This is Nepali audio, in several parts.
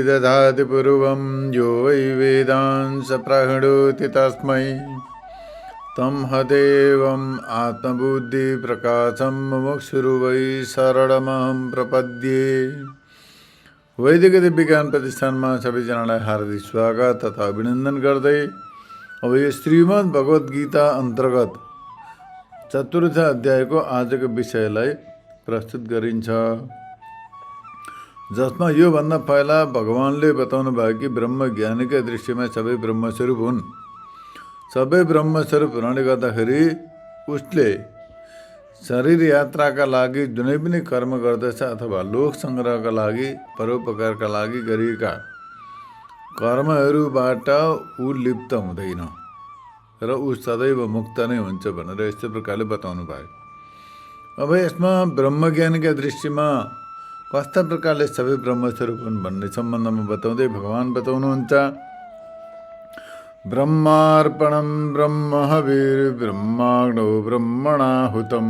दधाति पूर्वं यो वै वेदांस प्रहिणोति तस्मै तं हदेवम् आत्मबुद्धिप्रकाशं मुमुक्षुर्वै शरणमहं प्रपद्ये। वैदिक विज्ञान प्रतिष्ठानमा सबैजनालाई हार्दिक स्वागत तथा अभिनन्दन गर्दै अब यो श्रीमद् भगवत गीता अन्तर्गत चतुर्थ अध्यायको आजको विषयलाई प्रस्तुत गरिन्छ, जसमा योभन्दा पहिला भगवानले बताउनु भयो कि ब्रह्म ज्ञानीका दृष्टिमा सबै ब्रह्मस्वरूप हुन्। सबै ब्रह्मस्वरूप हुनाले गर्दाखेरि उसले शरीर यात्राका लागि जुनै पनि कर्म गर्दछ अथवा लोक सङ्ग्रहका लागि परोपकारका लागि गरिएका कर्महरूबाट ऊ लिप्त हुँदैन र ऊ सदैव मुक्त नै हुन्छ भनेर यस्तो प्रकारले बताउनु भयो। अब यसमा ब्रह्मज्ञानीका दृष्टिमा कस्ता प्रकारले सबै ब्रह्मस्वरूप हुन् भन्ने सम्बन्धमा बताउँदै भगवान बताउनुहुन्छ, ब्रह्मार्पणं ब्रह्म हविर्ब्रह्माग्नौ ब्रह्मणाहुतं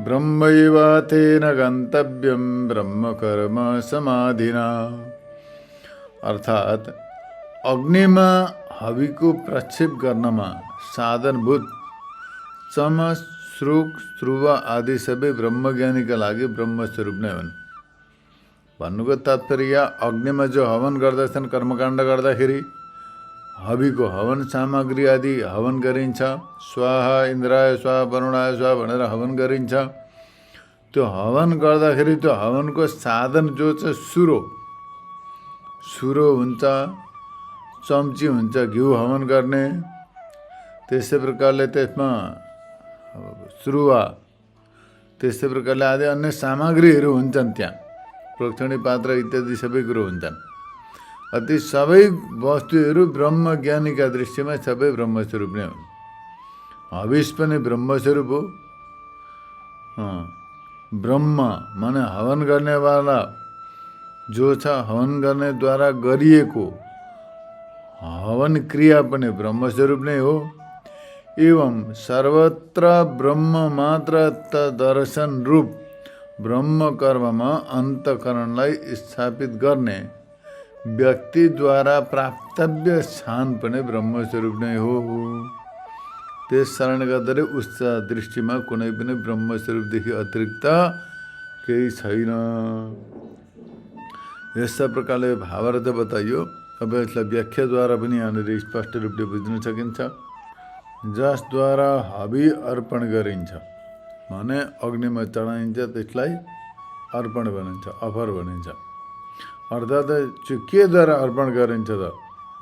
ब्रह्मैव तेन गन्तव्यं ब्रह्म कर्म समाधिना। अर्थात अग्निमा हविको प्रक्षेप गर्नमा साधनभूत चम, श्रुक, श्रुव आदि सबै ब्रह्मज्ञानीका लागि ब्रह्मस्वरूप नै हुन्। भन्नुको तात्पर्य अग्निमा जो हवन गर्दछन् कर्मकाण्ड गर्दाखेरि हविको हवन सामग्री आदि हवन गरिन्छ। स्वाहा इन्द्राय स्वाहा वरुणाय स्वाहा भनेर हवन गरिन्छ। त्यो हवन गर्दाखेरि त्यो हवनको साधन जो छ सुरो हुन्छ, चम्ची हुन्छ घिउ हवन गर्ने। त्यस्तै प्रकारले त्यसमा श्रुवा, त्यस्तै प्रकारले आदि अन्य सामग्रीहरू हुन्छन्, त्यहाँ प्रोक्षणी पात्र इत्यादि सबै कुरो हुन्छन्। ती सबै वस्तुहरू ब्रह्मज्ञानीका दृष्टिमा सबै ब्रह्मस्वरूप नै हुन्। हविष पनि ब्रह्मस्वरूप हो। ब्रह्म माने हवन गर्नेवाला जो छ, हवन गर्नेद्वारा गरिएको हवन क्रिया पनि ब्रह्मस्वरूप नै हो। एवं सर्वत्र ब्रह्म मात्र दर्शन रूप ब्रह्म कर्ममा अन्तःकरणलाई स्थापित गर्ने व्यक्तिद्वारा प्राप्तव्य स्थान पनि ब्रह्मस्वरूप नै हो। त्यस कारणले गर्दाखेरि उसका दृष्टिमा कुनै पनि ब्रह्मस्वरूपदेखि अतिरिक्त केही छैन। यस्ता प्रकारले भावार्थ बताइयो। अब यसलाई व्याख्याद्वारा पनि यहाँनिर स्पष्ट रूपले बुझ्न सकिन्छ। जसद्वारा हवि अर्पण गरिन्छ भने अग्निमा चढाइन्छ, त्यसलाई अर्पण भनिन्छ, अफर भनिन्छ। अर्थात् केद्वारा अर्पण गरिन्छ त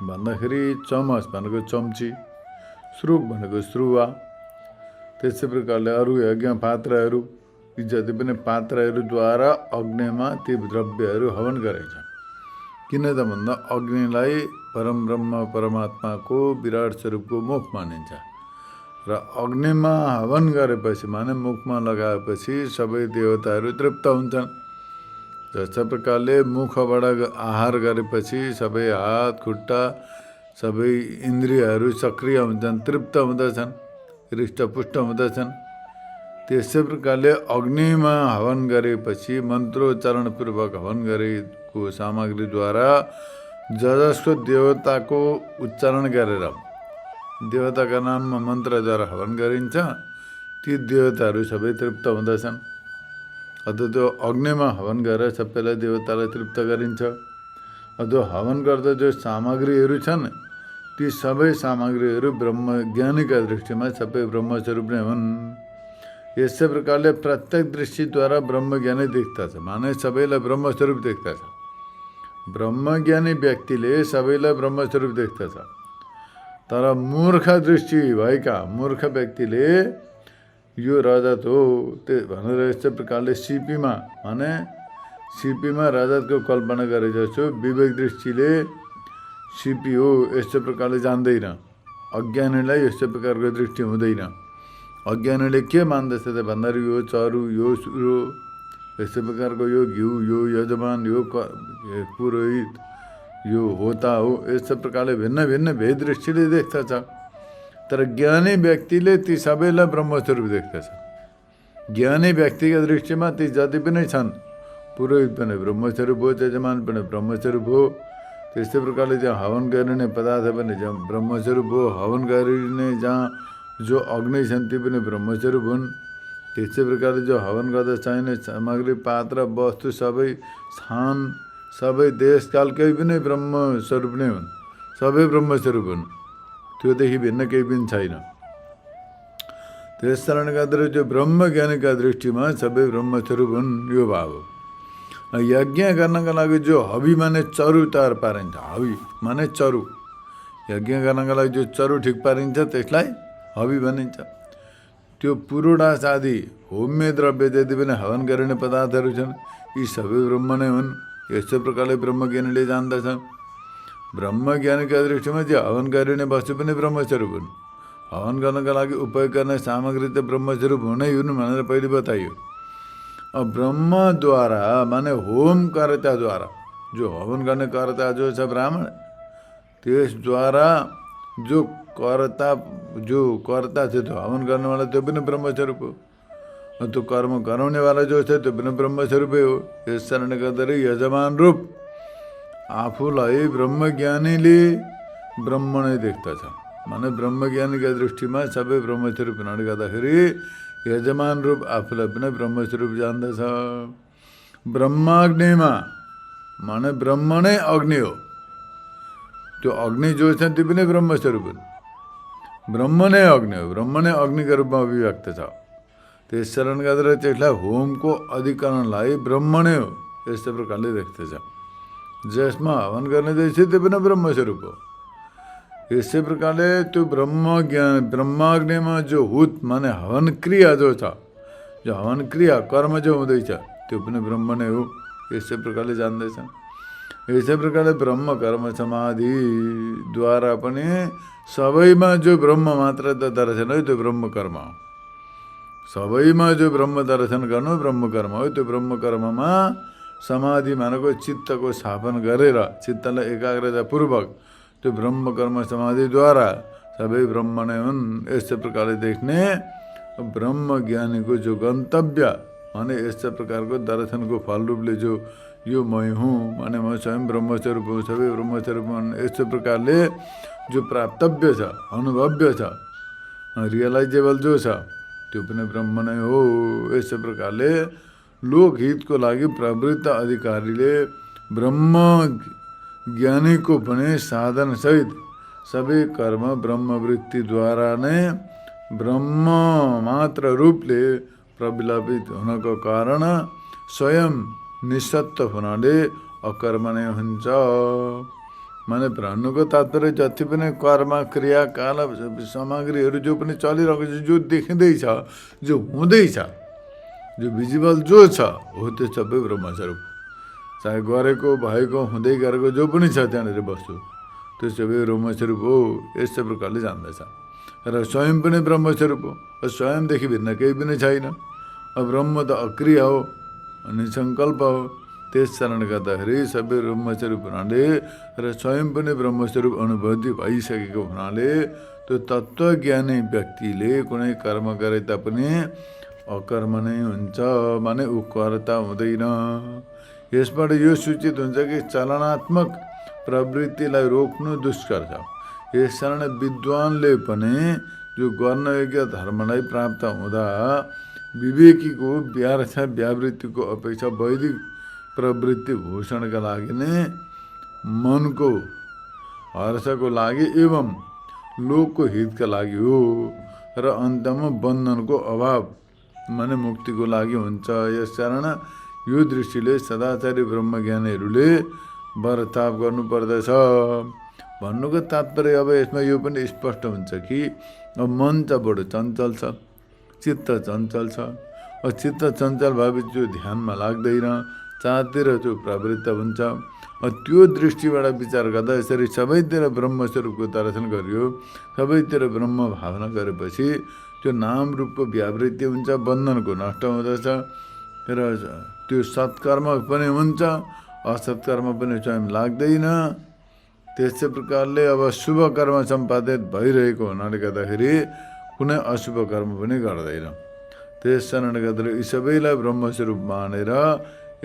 भन्दाखेरि चमच भनेको चम्ची, श्रुक भनेको श्रुवा, त्यस्तै प्रकारले अरू यज्ञ पात्रहरू जति पनि पात्रहरूद्वारा अग्निमा ती द्रव्यहरू हवन गरिन्छ। किन त भन्दा अग्निलाई परम ब्रह्म परमात्माको विराट स्वरूपको मुख मानिन्छ र अग्निमा हवन गरेपछि माने मुखमा लगाएपछि सबै देवताहरू तृप्त हुन्छन्। जस्तो प्रकारले मुखबाट आहार गरेपछि सबै हात खुट्टा सबै इन्द्रियहरू सक्रिय हुन्छन्, तृप्त हुँदछन्, हृष्टपुष्ट हुँदछन्। त्यसै प्रकारले अग्निमा हवन गरेपछि मन्त्रोच्चारणपूर्वक हवन गरेको सामग्रीद्वारा जसको देवताको उच्चारण गरेर देवताका नाममा मन्त्रद्वारा हवन गरिन्छ, ती देवताहरू सबै तृप्त हुँदछन्। अथवा त्यो अग्निमा हवन गरेर सबैलाई देवतालाई तृप्त गरिन्छ। अथवा हवन गर्दा जो सामग्रीहरू छन् ती सबै सामग्रीहरू ब्रह्मज्ञानीका दृष्टिमा सबै ब्रह्मस्वरूप नै हुन्। यसै प्रकारले प्रत्येक दृष्टिद्वारा ब्रह्मज्ञानी देख्दछ, माने सबैलाई ब्रह्मस्वरूप देख्दछ। ब्रह्मज्ञानी व्यक्तिले सबैलाई ब्रह्मस्वरूप देख्दछ। तर मूर्ख दृष्टि भएका मूर्ख व्यक्तिले यो रजत हो भनेर यस्तै प्रकारले सिपीमा रजतको कल्पना गरे जस्तो विवेक दृष्टिले सिपी हो यस्तो प्रकारले जान्दैन। अज्ञानीलाई यस्तो प्रकारको दृष्टि हुँदैन। अज्ञानीले के मान्दछ त भन्दाखेरि यो चरु, यो सुरो, यस्तो प्रकारको यो घिउ, यो यजमान, यो पुरोहित, यो होता हो, यस्तो प्रकारले भिन्न भिन्न भेद दृष्टिले देख्दछ। तर ज्ञानी व्यक्तिले ती सबैलाई ब्रह्मस्वरूप देख्दछ। ज्ञानी व्यक्तिका दृष्टिमा ती जति पनि छन् पुरोहित पनि ब्रह्मस्वरूप हो, यजमान पनि ब्रह्मस्वरूप हो। त्यस्तै प्रकारले जहाँ हवन गरिने पदार्थ पनि जहाँ ब्रह्मस्वरूप हो, हवन गरिने जहाँ जो अग्नि छन् ती पनि ब्रह्मस्वरूप हुन्। त्यस्तै प्रकारले जो हवन गर्दा चाहिने सामग्री, पात्र, वस्तु सबै स्थान, सबै देशकाल केही पनि ब्रह्मस्वरूप नै हुन्, सबै ब्रह्मस्वरूप हुन्, त्योदेखि भिन्न केही पनि छैन। त्यस कारणले गर्दा जो ब्रह्मज्ञानीका दृष्टिमा सबै ब्रह्मस्वरूप हुन्, यो भाव हो। यज्ञ गर्नका लागि जो हवि माने चरु तयार पारिन्छ, हवि माने चरु, यज्ञ गर्नका लागि जो चरु ठिक पारिन्छ त्यसलाई हवि भनिन्छ। त्यो पुरोडास आदि होम्य द्रव्य जति पनि हवन गरिने पदार्थहरू छन् यी सबै ब्रह्म नै हुन्। यस्तै प्रकारले ब्रह्मज्ञानीले जान्दछ। ब्रह्मज्ञानीका दृष्टिमा जो हवन गरिने वस्तु पनि ब्रह्मस्वरूप हुन्। हवन गर्नका लागि उपयोग गर्ने सामग्री त ब्रह्मस्वरूप हुनै हुन् भनेर पहिले बताइयो। अब ब्रह्मद्वारा माने होम कर्ताद्वारा, जो हवन गर्ने कर्ता जो छ ब्राह्मण, त्यसद्वारा जो कर्ता छ त्यो हवन गर्नेवाला त्यो पनि ब्रह्मस्वरूप हो। त्यो कर्म गराउनेवाला जो छ त्यो पनि ब्रह्मस्वरूपै हो। यस कारणले गर्दाखेरि यजमान रूप आफूलाई ब्रह्मज्ञानीले ब्रह्म नै देख्दछ। माने ब्रह्मज्ञानीका दृष्टिमा सबै ब्रह्मस्वरूप हुनाले गर्दाखेरि यजमान रूप आफूलाई पनि ब्रह्मस्वरूप जान्दछ। ब्रह्माग्निमा माने ब्रह्म नै अग्नि हो, त्यो अग्नि जो छ त्यो पनि ब्रह्मस्वरूप हुन्। ब्रह्म नै अग्नि हो, ब्रह्म नै अग्निका रूपमा अभिव्यक्त छ। त्यस कारणले गर्दा त्यसलाई होमको अधिकरणलाई ब्रह्म नै हो यस्तै प्रकारले देख्दछ। जसमा हवन गर्ने जैसे त्यो पनि ब्रह्मस्वरूप हो। यसै प्रकारले त्यो ब्रह्माग्निमा जो हुत माने हवन क्रिया जो छ, जो हवन क्रिया कर्म जो हुँदैछ त्यो पनि ब्रह्म नै हो, यसै प्रकारले जान्दैछ। यसै प्रकारले ब्रह्म कर्म समाधिद्वारा पनि सबैमा जो ब्रह्म मात्र त दर्शन हो त्यो ब्रह्म कर्म हो। सबैमा जो ब्रह्म दर्शन गर्नु ब्रह्म कर्म हो। त्यो ब्रह्म कर्ममा समाधि मानेको चित्तको स्थापन गरेर चित्तलाई एकाग्रतापूर्वक त्यो ब्रह्म कर्म समाधिद्वारा सबै ब्रह्म नै हुन् यस्तै प्रकारले देख्ने ब्रह्म ज्ञानीको जो गन्तव्य माने यस्तै प्रकारको दर्शनको फल रूपले जो यो मै हुँ माने म स्वयं ब्रह्मस्वरूप हुँ, सबै ब्रह्मस्वरूप हुन्, यस्तै प्रकारले जो प्राप्तव्य छ, अनुभव्य छ, रियलाइजेबल जो छ त्यो पनि ब्रह्म नै हो। यस्तै प्रकारले लोकहितको लागि प्रवृत्त अधिकारीले ब्रह्म ज्ञानीको पनि साधनसहित सबै कर्म ब्रह्मवृत्तिद्वारा नै ब्रह्म मात्र रूपले प्रविलापित हुनको कारण स्वयं निसत्व हुनाले अकर्म नै हुन्छ। माने भन्नुको तात्पर्य जति पनि कर्म क्रिया काल सामग्रीहरू जो पनि चलिरहेको छ, जो देखिँदैछ, जो हुँदैछ, जो भिजिबल जो छ हो त्यो सबै ब्रह्मस्वरूप। चाहे गरेको भएको हुँदै गरेको जो पनि छ त्यहाँनिर वस्तु त्यो सबै ब्रह्मस्वरूप हो यस्तै प्रकारले जान्दछ। र स्वयं पनि ब्रह्मस्वरूप हो, स्वयंदेखि भिन्न केही पनि छैन। ब्रह्म त अक्रिया हो, निसङ्कल्प हो। त्यस कारणले गर्दाखेरि सबै ब्रह्मस्वरूप हुनाले र स्वयं पनि ब्रह्मस्वरूप अनुभूति भइसकेको हुनाले त्यो तत्त्वज्ञानी व्यक्तिले कुनै कर्म गरे तापनि अकर्म नै हुन्छ, माने ऊ कर्ता हुँदैन। यसबाट यो सूचित हुन्छ कि चलनात्मक प्रवृत्तिलाई रोक्नु दुष्कर छ। यस कारण विद्वानले पनि जो गर्नयोग्य धर्मलाई प्राप्त हुँदा विवेकीको व्यर्थ व्यावृत्तिको अपेक्षा वैदिक प्रवृत्ति भूषणका लागि नै मनको हर्षको लागि एवं लोकको हितका लागि हो र अन्तमा बन्धनको अभाव माने मुक्तिको लागि हुन्छ। यसकारण यो दृष्टिले सदाचारी ब्रह्मज्ञानीहरूले बर्ताव गर्नुपर्दछ। भन्नुको तात्पर्य अब यसमा यो पनि स्पष्ट हुन्छ कि अब मन त बडो चञ्चल छ, चित्त चञ्चल छ। चित्त चञ्चल भएपछि त्यो ध्यानमा लाग्दैन, चारतिर त्यो प्रवृत्त हुन्छ। त्यो दृष्टिबाट विचार गर्दा यसरी सबैतिर ब्रह्मस्वरूपको दर्शन गरियो, सबैतिर ब्रह्म भावना गरेपछि त्यो नाम रूपको व्यावृत्ति हुन्छ, बन्धनको नष्ट हुँदछ र त्यो सत्कर्म पनि हुन्छ, असत्कर्म पनि स्वयं लाग्दैन। त्यस्तै प्रकारले अब शुभ कर्म सम्पादित भइरहेको हुनाले गर्दाखेरि कुनै अशुभ कर्म पनि गर्दैन। त्यस कारणले गर्दा यी सबैलाई ब्रह्मस्वरूप मानेर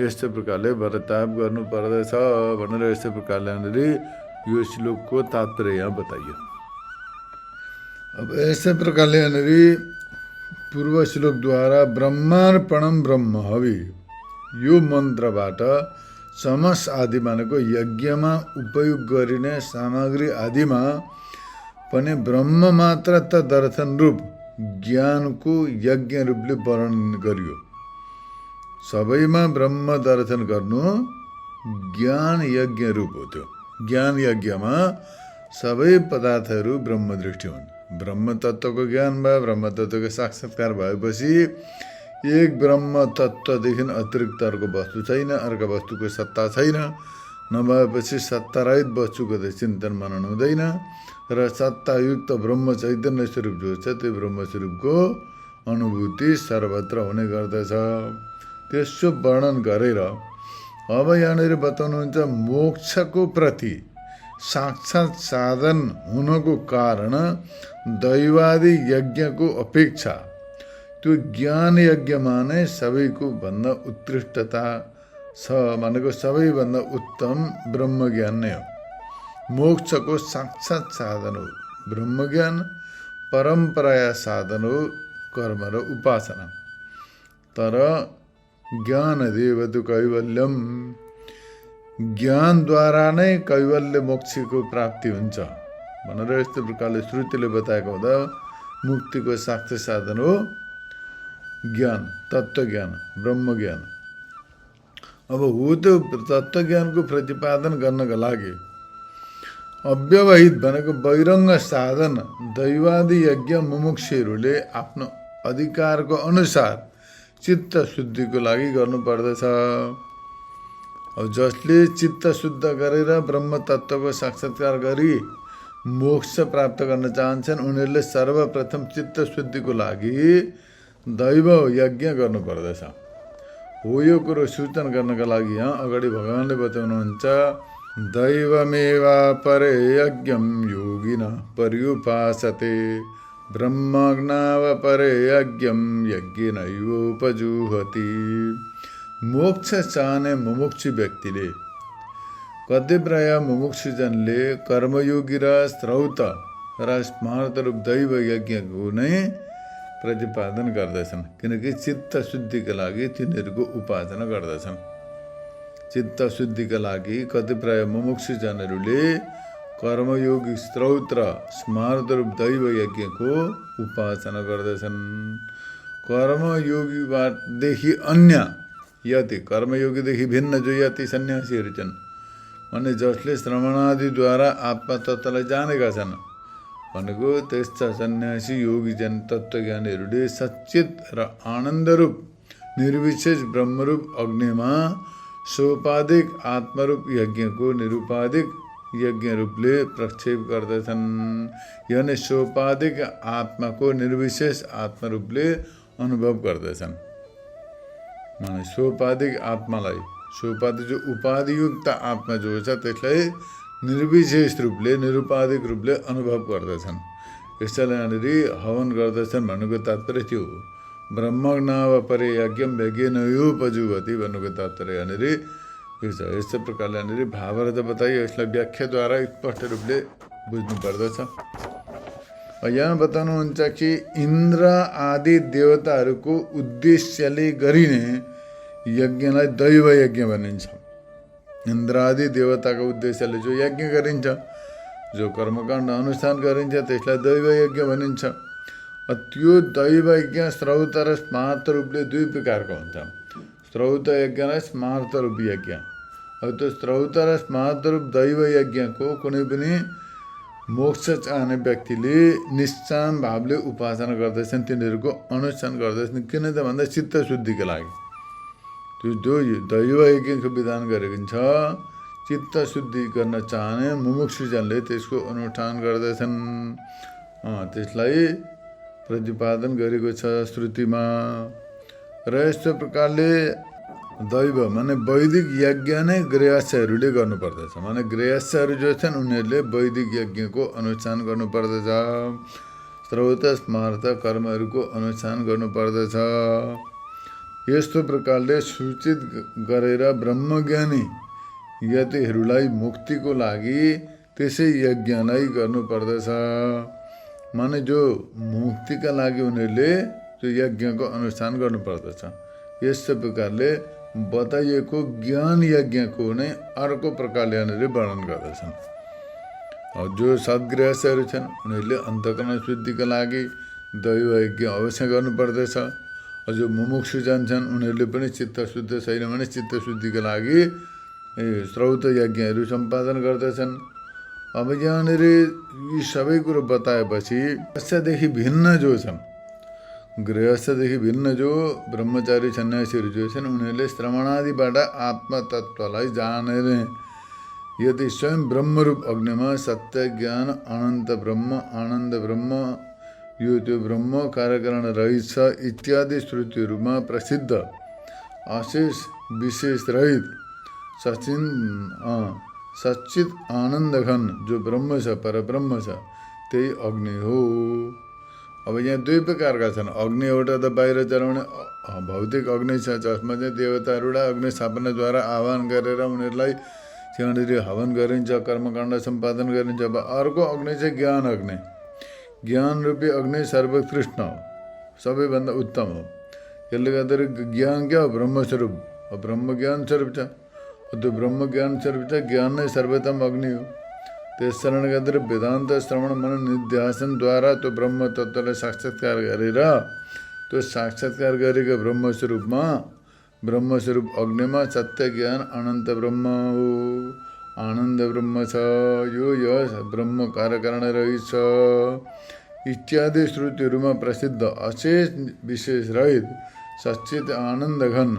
यस्तै प्रकारले व्रताप गर्नु पर्दछ भनेर यस्तै प्रकारले यो श्लोकको तात्पर्य यहाँ बताइयो। अब यस्तै प्रकारले पूर्व श्लोकद्वारा ब्रह्मार्पणम ब्रह्म हवि यो मन्त्रबाट चमस आदि भनेको यज्ञमा उपयोग गरिने सामग्री आदिमा पनि ब्रह्म मात्र त दर्शन रूप ज्ञानको यज्ञ रूपले वर्णन गरियो। सबैमा ब्रह्म दर्शन गर्नु ज्ञान यज्ञ रूप हो। त्यो ज्ञान यज्ञमा सबै पदार्थहरू ब्रह्म दृष्टि हुन्। ब्रह्म तत्त्वको ज्ञान भयो, ब्रह्म तत्त्वको साक्षात्कार भएपछि एक ब्रह्म तत्त्वदेखि अतिरिक्त अर्को वस्तु छैन, अर्को वस्तुको सत्ता छैन। नभएपछि सत्तारहित वस्तुको त चिन्तन मनन हुँदैन र सत्तायुक्त ब्रह्म चैतन्य स्वरूप जो छ त्यो ब्रह्म स्वरूपको अनुभूति सर्वत्र हुने गर्दछ। त्यसो वर्णन गरेर अब यहाँनिर बताउनुहुन्छ मोक्षको प्रति साक्षात साधन हुनको कारण दैवादी यज्ञको अपेक्षा त्यो ज्ञान यज्ञमा नै सबैको भन्दा उत्कृष्टता छ भनेको सबैभन्दा उत्तम ब्रह्मज्ञान नै हो। मोक्षको साक्षात साधन हो ब्रह्मज्ञान, परम्पराया साधन हो कर्म र उपासना। तर ज्ञान देवतु कैवल्यम, ज्ञानद्वारा नै कैवल्य मोक्षको प्राप्ति हुन्छ भनेर यस्तो प्रकारले श्रुतिले बताएको हुँदा मुक्तिको साक्षात साधन हो ज्ञान, तत्त्वज्ञान, ब्रह्मज्ञान। अब हो त्यो तत्त्वज्ञानको प्रतिपादन गर्नका लागि अव्यवहित भनेको बहिरङ्ग साधन दैवादी यज्ञ मुमुक्षुहरूले आफ्नो अधिकारको अनुसार चित्त शुद्धिको लागि गर्नुपर्दछ। अब जसले चित्त शुद्ध गरेर ब्रह्म तत्त्वको साक्षात्कार गरी मोक्ष प्राप्त गर्न चाहन्छन् उनीहरूले सर्वप्रथम चित्त शुद्धिको लागि दैव यज्ञ गर्नुपर्दछ। हो यो कुरो सूचना गर्नका लागि यहाँ अगाडि भगवानले बताउनुहुन्छ दैवमेवा परे यज्ञम योगिना पर्युपासते ब्रह्मज्ञाव परे यज्ञम यज्ञेनैवोपजुहति। मोक्ष चाहने मुमुक्षु व्यक्तिले कतिपय मुमुक्षुजनले कर्मयोगी र श्रौत र स्मार्त रूप दैव यज्ञको नै प्रतिपादन गर्दछन् किनकि चित्त शुद्धिका लागि तिनीहरूको उपासना गर्दछन्। चित्त शुद्धिका लागि कतिपय मुमुक्षुजनहरूले कर्मयोगी स्रोत र स्मार्त रूप दैव यज्ञको उपासना गर्दछन्। कर्मयोगीदेखि अन्य यति, कर्मयोगीदेखि भिन्न जो यति सन्यासीहरू छन् भने जसले श्रवणादिद्वारा आत्मतत्त्वलाई जानेका छन् भनेको त्यस्ता सन्यासी योगीजन तत्त्वज्ञानीहरूले सच्चित र आनन्दरूप निर्विशेष ब्रह्मरूप अग्निमा सोपाधिक आत्मरूप यज्ञको निरुपाधिक यज्ञ रूपले प्रक्षेप गर्दछन्। यानी सोपाधिक आत्माको निर्विशेष आत्मरूपले अनुभव गर्दछन्। माने सोपाधिक आत्मालाई, सोपाधिक जो उपाधियुक्त आत्मा जो छ त्यसलाई निर्विशेष रूपले निरुपाधिक रूपले अनुभव गर्दछन्। यसैले यहाँनिर हवन गर्दछन् भन्नुको तात्पर्य त्यो हो। ब्रह्मज्ञाव परे यज्ञम यज्ञेनैवोपजुहति भन्नुको तात्पर्य यहाँनिर यो छ। यस्तै प्रकारले यहाँनिर भावार्थ बताइयो, यसलाई व्याख्याद्वारा स्पष्ट रूपले बुझ्नु पर्दछ। यहाँ बताउनुहुन्छ कि इन्द्र आदि देवताहरूको उद्देश्यले गरिने यज्ञलाई दैव यज्ञ भनिन्छ। इन्द्र आदि देवताको उद्देश्यले जो यज्ञ गरिन्छ, जो कर्मकाण्ड अनुष्ठान गरिन्छ त्यसलाई दैव यज्ञ भनिन्छ। त्यो दैव यज्ञ श्रौत र स्मार्त रूपले दुई प्रकारको हुन्छ। श्रौत यज्ञ र स्मार्त रूप यज्ञ। अब त्यो श्रौत र स्मार्त रूप दैव यज्ञको कुनै पनि मोक्ष चाहने व्यक्तिले निश्चय भावले उपासना गर्दछन्, तिनीहरूको अनुष्ठान गर्दछन्। किन त भन्दा चित्त शुद्धिको लागि त्यो जो दैव यज्ञको विधान गरेको छ, चित्त शुद्धि गर्न चाहने मुमुक्षुजनले त्यसको अनुष्ठान गर्दछन्। त्यसलाई प्रतिपादन गरेको छ श्रुतिमा। र यस्तो प्रकारले दैव माने वैदिक यज्ञ नै गृहस्थहरूले गर्नुपर्दछ। माने गृहस्थहरू जो छन् उनीहरूले वैदिक यज्ञको अनुष्ठान गर्नुपर्दछ। श्रौत स्मार्त कर्महरूको अनुष्ठान गर्नुपर्दछ। यस्तो प्रकारले सूचित गरेर ब्रह्मज्ञानी यतिहरूलाई मुक्तिको लागि त्यसै यज्ञलाई गर्नुपर्दछ। माने जो मुक्तिका लागि उनीहरूले त्यो यज्ञको अनुष्ठान गर्नुपर्दछ। यस्तो प्रकारले बताइएको ज्ञान यज्ञको नै अर्को प्रकारले यहाँनिर वर्णन गर्दछन्। जो सद्गृहस्थहरू छन् उनीहरूले अन्तःकरण शुद्धिका लागि दैव यज्ञ अवश्य गर्नुपर्दछ। जो मुमुक्षु जान्छन् उनीहरूले पनि चित्त शुद्ध छैन भने चित्त शुद्धिका लागि श्रौत यज्ञहरू सम्पादन गर्दछन्। अब यहाँनिर यी सबै कुरो बताएपछि गृहस्थदेखि भिन्न जो छन्, गृहस्थदेखि भिन्न जो ब्रह्मचारी सन्यासीहरू जो छन् उनीहरूले श्रवणादिबाट आत्मतत्त्वलाई जानेर यदि स्वयं ब्रह्मरूप अग्निमा सत्य ज्ञान अनन्त ब्रह्म आनन्द ब्रह्म यो त्यो ब्रह्म कार्यकरण रहित छ इत्यादि श्रुतिहरूमा प्रसिद्ध अशेष विशेष रहित सच्चित आनन्द घन जो ब्रह्म छ परब्रह्म छ त्यही अग्नि हो। अब यहाँ दुई प्रकारका छन्। अग्नि एउटा त बाहिर जलाउने भौतिक अग्नि छ जसमा चाहिँ देवताहरूलाई अग्नि स्थापनाद्वारा आह्वान गरेर उनीहरूलाई त्यहाँनिर हवन गरिन्छ, कर्मकाण्ड सम्पादन गरिन्छ। अब अर्को अग्नि चाहिँ ज्ञान अग्नि। ज्ञान रूपी अग्नि सर्वोत्कृष्ट हो, सबैभन्दा उत्तम हो। यसले गर्दाखेरि ज्ञान क्या हो? ब्रह्मस्वरूप। ब्रह्म ज्ञान स्वरूप छ। त्यो ब्रह्म ज्ञान स्वरूप छ, ज्ञान नै सर्वोत्तम अग्नि हो। त्यस कारणले गर्दाखेरि वेदान्त श्रवण मनन निध्यासनद्वारा त्यो ब्रह्म तत्त्वलाई साक्षात्कार गरेर त्यो साक्षात्कार गरेको ब्रह्मस्वरूपमा ब्रह्मस्वरूप अग्निमा सत्य ज्ञान अनन्त ब्रह्म हो, आनन्द ब्रह्म छ, यो यस ब्रह्म कार्यकरण रहित छ इत्यादि श्रुतिहरूमा प्रसिद्ध अशेष विशेष रहित सच्चित आनन्द घन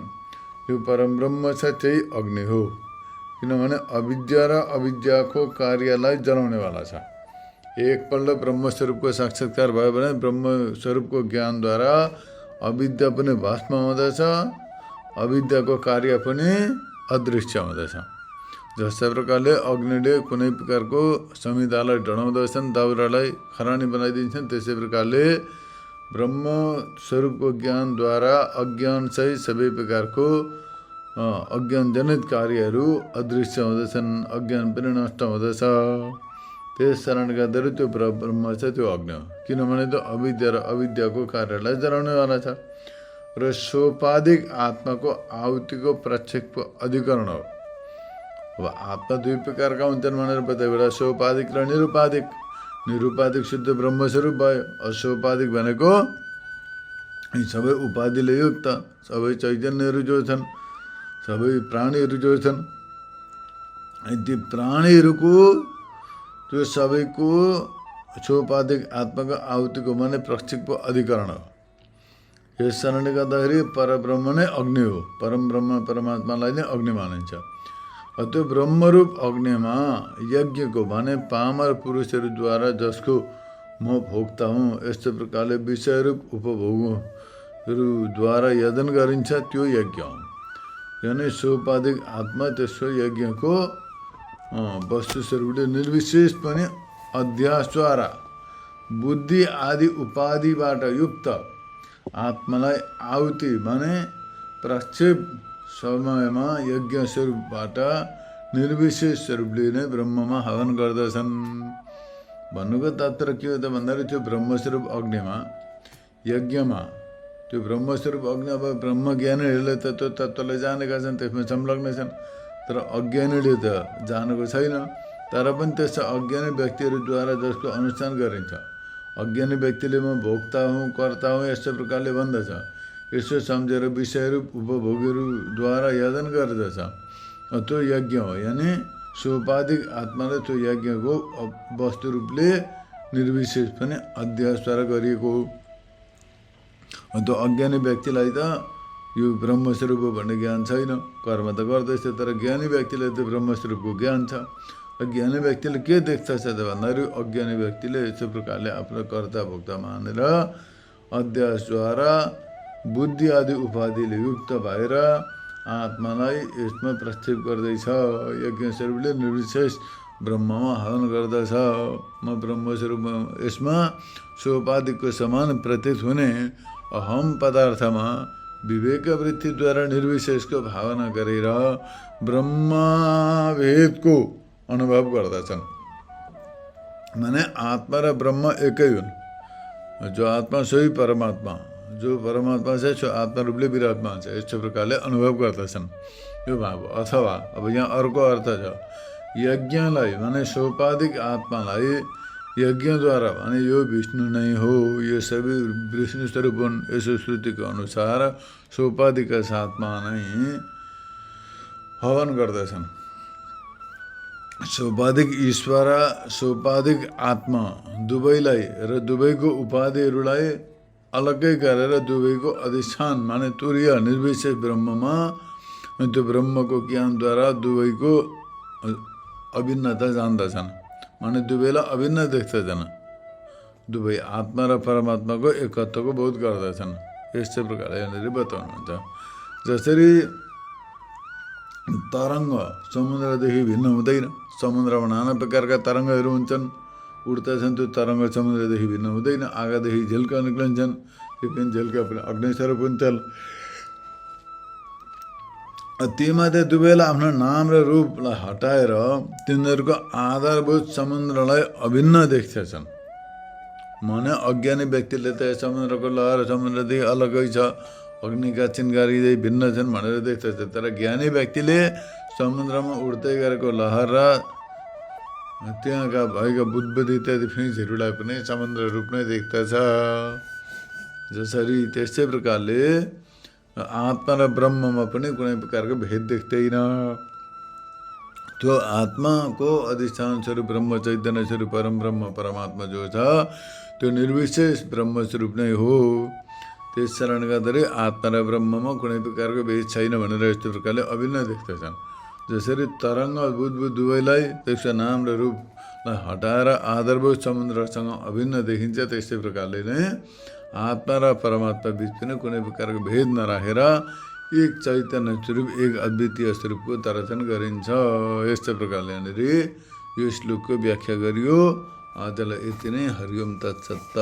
यो परम ब्रह्म छ त्यही अग्नि हो। किनभने अविद्या र अविद्याको कार्यलाई जलाउनेवाला छ। एकपल्ट ब्रह्मस्वरूपको साक्षात्कार भयो भने ब्रह्मस्वरूपको ज्ञानद्वारा अविद्या पनि भस्म हुँदछ, अविद्याको कार्य पनि अदृश्य हुँदछ। जस्तै प्रकारले अग्निले कुनै प्रकारको संहितालाई डढाउँदछन्, दाउरालाई खरानी बनाइदिन्छन्, त्यसै प्रकारले ब्रह्मस्वरूपको ज्ञानद्वारा अज्ञान सहित सबै प्रकारको अज्ञानजनित कार्यहरू अदृश्य हुँदछन्, अज्ञान पनि नष्ट हुँदछ। त्यस कारणले गर्दाखेरि त्यो ब्रह्म छ त्यो अग्नि हो। किनभने त्यो अविद्या र अविद्याको कार्यलाई जलाउनेवाला छ र सोपाधिक आत्माको आहुतिको प्रत्यक्ष अधिकरण हो। अब आत्मा दुई प्रकारका हुन्छन् भनेर बतायो। एउटा सोपाधिक र निरुपाधिक। निरुपाधिक शुद्ध ब्रह्मस्वरूप भयो। असोपाधिक भनेको यी सबै उपाधिले युक्त सबै चैतन्यहरू जो छन्, सबै प्राणीहरू जो छन्, ती प्राणीहरूको त्यो सबैको सोपाधिक आत्माको आहुतिको माने प्रत्यक्ष अधिकरण हो। यस कारणले गर्दाखेरि परब्रह्म नै अग्नि हो। परम ब्रह्म परमात्मालाई नै अग्नि मानिन्छ। त्यो ब्रह्मरूप अग्निमा यज्ञको भने पामर पुरुषहरूद्वारा जसको म भोक्ता हुँ यस्तो प्रकारले विषयरूप उपभोगहरूद्वारा यजन गरिन्छ त्यो यज्ञ हो। यानी सोपाधिक आत्मा त्यसको यज्ञको वस्तुस्वरूपले निर्विशेष पनि अध्यासद्वारा बुद्धि आदि उपाधिबाट युक्त आत्मालाई आहुति भने प्रक्षेप समयमा यज्ञ स्वरूपबाट निर्विशेष स्वरूपले नै ब्रह्ममा हवन गर्दछन्। भन्नुको तात्पर्य के हो त भन्दाखेरि त्यो ब्रह्मस्वरूप अग्निमा यज्ञमा त्यो ब्रह्मस्वरूप अग्नि अब ब्रह्म ज्ञानीहरूले त त्यो तत्त्वलाई जानेका छन्, त्यसमा संलग्न छन्। तर अज्ञानीले त जानेको छैन। तर पनि त्यस अज्ञानी व्यक्तिहरूद्वारा जसको अनुष्ठान गरिन्छ, अज्ञानी व्यक्तिले म भोक्ता हुँ कर्ता हुँ यस्तो प्रकारले भन्दछ, यसो सम्झेर विषयहरू उपभोगहरूद्वारा यजन गर्दछ त्यो यज्ञ हो। यानी सोपाधिक आत्माले त्यो यज्ञको वस्तु रूपले निर्विशेष पनि अध्यासद्वारा गरिएको हो। त्यो अज्ञानी व्यक्तिलाई त यो ब्रह्मस्वरूप हो भन्ने ज्ञान छैन, कर्म त गर्दैछ तर ज्ञानी व्यक्तिले त ब्रह्मस्वरूपको ज्ञान छ। ज्ञानी व्यक्तिले के देख्छ त भन्दाखेरि अज्ञानी व्यक्तिले यस्तो प्रकारले आफ्नो कर्ता भोक्ता मानेर अध्यासद्वारा बुद्धि आदि उपाधिले युक्त भएर आत्मालाई यसमा प्रक्षेप गर्दैछ। यज्ञ स्वरूपले निर्विशेष ब्रह्ममा हवन गर्दछ। म ब्रह्मस्वरूपमा यसमा सोपाधिको समान प्रतीत हुने अहम पदार्थमा विवेक वृत्तिद्वारा निर्विशेषको भावना गरेर ब्रह्मभेदको अनुभव गर्दछन्। माने आत्मा र ब्रह्म एकै हुन्। जो आत्मा सोही परमात्मा, जो परमात्मा छ सो आत्मा रूपले विराजमान छ, यस्तो प्रकारले अनुभव गर्दछन् यो भाव। अथवा अब यहाँ अर्को अर्थ छ, यज्ञलाई माने सोपाधिक आत्मालाई यज्ञद्वारा भने यो विष्णु नै हो, यो सबै विष्णु स्वरूप हुन्, यसो श्रुतिको अनुसार सोपाधिका साथमा नै हवन गर्दछन्। सोपाधिक ईश्वर, सोपाधिक आत्मा दुवैलाई र दुवैको उपाधिहरूलाई अलग्गै गरेर दुवैको अधिष्ठान माने तुरीय निर्विशेष ब्रह्ममा त्यो ब्रह्मको ज्ञानद्वारा दुवैको अभिन्नता जान्दछन्। माने दुवैलाई अभिन्न देख्दछन्। दुवै आत्मा र परमात्माको एकत्वको बोध गर्दछन्। यस्तै प्रकारले यहाँनिर बताउनुहुन्छ। जसरी तरङ्ग समुद्रदेखि भिन्न हुँदैन, समुद्रमा नाना प्रकारका तरङ्गहरू हुन्छन्, उड्दछन्, त्यो तरङ्ग समुद्रदेखि भिन्न हुँदैन। आगादेखि झिल्का निक्लिन्छन्, त्यो पनि झिल्का अग्निस्वरूप हुन्छन्। तीमध्ये दुवैलाई आफ्नो नाम र रूपलाई हटाएर तिनीहरूको आधारभूत समुद्रलाई अभिन्न देख्दछन्। माने अज्ञानी व्यक्तिले त समुद्रको लहर समुद्रदेखि अलग्गै छ, अग्निका चिन्गारी भिन्न छन् भनेर देख्दछ। तर ज्ञानी व्यक्तिले समुद्रमा उड्दै गरेको लहर र त्यहाँका भएका बुदबुद इत्यादि फिँजहरूलाई पनि समुद्र रूप नै देख्दछ। जसरी त्यस्तै प्रकारले आत्मा र ब्रह्ममा पनि कुनै प्रकारको भेद देख्दैन। त्यो आत्माको अधिष्ठान स्वरूप ब्रह्म चैतन्य स्वरूप परम ब्रह्म परमात्मा जो छ त्यो निर्विशेष ब्रह्म स्वरूप नै हो। त्यस कारणले गर्दाखेरि आत्मा र ब्रह्ममा कुनै प्रकारको भेद छैन भनेर यस्तो प्रकारले अभिन्न देख्दछन्। जसरी तरङ्ग बुदबुद दुवैलाई त्यसको नाम र रूपलाई हटाएर आधारभूत समुद्रसँग अभिन्न देखिन्छ, त्यस्तै प्रकारले नै आत्मा र परमात्मा बीच पनि कुनै प्रकारको भेद नराखेर एक चैतन्य स्वरूप, एक अद्वितीय स्वरूपको दर्शन गरिन्छ। यस्तै प्रकारले यहाँनिर यो श्लोकको व्याख्या गरियो। आजलाई यति नै। हरि ओम तत्सत्।